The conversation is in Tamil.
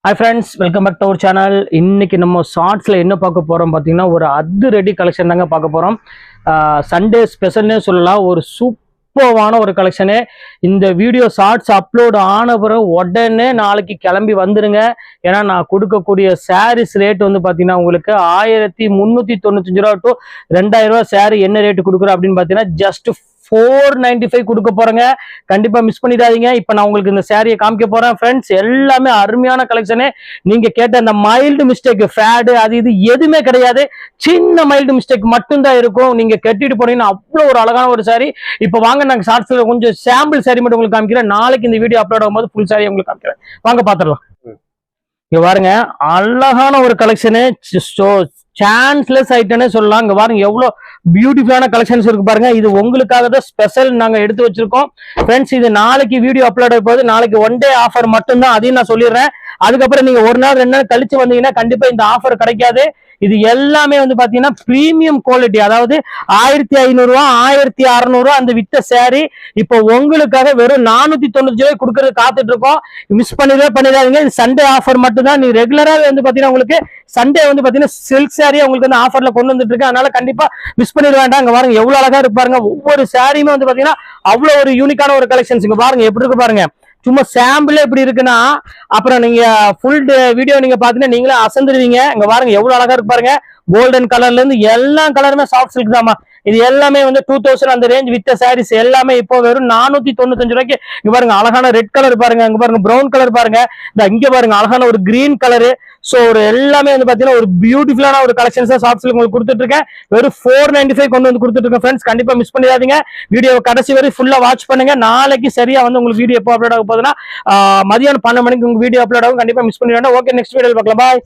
Hi friends, welcome back to our channel. இன்னைக்கு நம்ம ஷார்ட்ஸ்ல என்ன பார்க்க போறோம் பாத்தீங்கன்னா ஒரு ரெடி கலெக்ஷன் தாங்க பார்க்க போறோம். சண்டே ஸ்பெஷல்னே சொல்லலாம். ஒரு சூப்பரான ஒரு கலெக்ஷனு. இந்த வீடியோ ஷார்ட்ஸ் அப்லோட் ஆன பிறகு உடனே நாளைக்கு கிளம்பி வந்துருங்க. ஏன்னா நான் கொடுக்கக்கூடிய சாரீஸ் ரேட் வந்து பாத்தீங்கன்னா உங்களுக்கு 1395 ரூபா டு 2000 ரூபா சாரி என்ன ரேட் கொடுக்குறோம் அப்படின்னு பாத்தீங்கன்னா ஜஸ்ட் 495 கொடுக்க போறேங்க. கண்டிப்பா மிஸ் பண்ணிடாதீங்க. இப்ப நான் உங்களுக்கு இந்த சாரியை காமிக்க போறேன் ஃப்ரெண்ட்ஸ். எல்லாமே அருமையான கலெக்ஷனு. நீங்க கேட்ட அந்த மைல்டு மிஸ்டேக் ஃபேடு அது இது எதுவுமே கிடையாது. சின்ன மைல்டு மிஸ்டேக் மட்டும்தான் இருக்கும். நீங்க கட்டிட்டு போனீங்கன்னா அவ்வளவு ஒரு அழகான ஒரு சாரி. இப்ப வாங்க நாங்க ஷார்ட்ஸ்ல கொஞ்சம் சாம்பிள் சாரி மட்டும் உங்களுக்கு காமிக்கிறேன். நாளைக்கு இந்த வீடியோ அப்லோட் ஆகும்போது ஃபுல் சாரி உங்களுக்கு காமிக்கிறேன். வாங்க பாத்துடலாம். இங்க பாருங்க அழகான ஒரு கலெக்ஷனு. சான்ஸ்லெஸ் ஐட்டம்னே சொல்லலாம். இங்க பாருங்க எவ்வளவு பியூட்டிஃபுல்லான கலெக்ஷன்ஸ் இருக்கு பாருங்க. இது உங்களுக்காக தான் ஸ்பெஷல் நாங்க எடுத்து வச்சிருக்கோம் ஃப்ரெண்ட்ஸ். இது நாளைக்கு வீடியோ அப்லோட் ஆக போகுது. நாளைக்கு ஒன் டே ஆஃபர் மட்டும்தான், அதையும் நான் சொல்லிடுறேன். அதுக்கப்புறம் நீங்க ஒரு நாள் 2 நாள் கழிச்சு வந்தீங்கன்னா கண்டிப்பா இந்த ஆஃபர் கிடைக்காது. இது எல்லாமே வந்து பாத்தீங்கன்னா பிரீமியம் குவாலிட்டி. அதாவது 1500 ரூபா 1600 ரூபா அந்த வித்த சாரி இப்போ உங்களுக்காக வெறும் 495 ரூபாய் கொடுக்கறது காத்துட்டு இருக்கோம். மிஸ் பண்ணிடாதீங்க. இது சண்டே ஆஃபர் மட்டும் தான். நீ ரெகுலரா வந்து பாத்தீங்கன்னா உங்களுக்கு சண்டே வந்து பாத்தீங்கன்னா சில்க் சாரி உங்களுக்கு வந்து ஆஃபர்ல கொண்டு வந்துட்டு இருக்கு. அதனால கண்டிப்பா மிஸ் பண்ணிட வேண்டாம். இங்க பாருங்க எவ்வளவு அழகா இருப்பாருங்க. ஒவ்வொரு சாரியுமே வந்து பாத்தீங்கன்னா அவ்வளவு ஒரு யூனிக்கான ஒரு கலெக்ஷன்ஸ். இங்க பாருங்க எப்படி இருக்கு பாருங்க. சும்மா சாம்பிள் எப்படி இருக்குன்னா அப்புறம் நீங்க ஃபுல் வீடியோ நீங்க பாத்தீங்கன்னா நீங்களே அசந்துருவீங்க. இங்க பாருங்க எவ்வளவு அழகா இருக்கு பாருங்க. கோல்டன் கலர்ல இருந்து எல்லா கலருமே சாஃப்ட் சில்க் தாமா. இது எல்லாமே வந்து 2000 அந்த ரேஞ்ச் வித்த சாரீஸ் எல்லாமே இப்போ வெறும் 495 ரூபாய்க்கு. இங்க பாருங்க அழகான ரெட் கலர் பாருங்க. இங்க பாருங்க பிரவுன் கலர் பாருங்க. இங்க பாருங்க அழகான ஒரு கிரீன் கலரு. சோ ஒரு எல்லாமே வந்து பாத்தீங்கன்னா ஒரு பியூட்டிஃபுல்லான ஒரு கலெக்ஷன்ஸ் சாஃப்ட் சில்க் உங்களுக்கு கொடுத்துட்டு இருக்கேன். வெறும் 495 கொண்டு வந்து கொடுத்துட்டு இருக்கேன் ஃப்ரெண்ட்ஸ். கண்டிப்பா மிஸ் பண்ணிடாதீங்க. வீடியோ கடைசி வரை ஃபுல்லா வாட்ச் பண்ணுங்க. நாளைக்கு சரியா வந்து உங்களுக்கு வீடியோ எப்போ அப்லோட் ஆக போகுதுன்னா மதியானம் 12 மணிக்கு உங்க வீடியோ அப்லோட் ஆகும். கண்டிப்பா மிஸ் பண்ணிடாதீங்க. ஓகே, நெக்ஸ்ட் வீடியோல பார்க்கலாம். பாய்.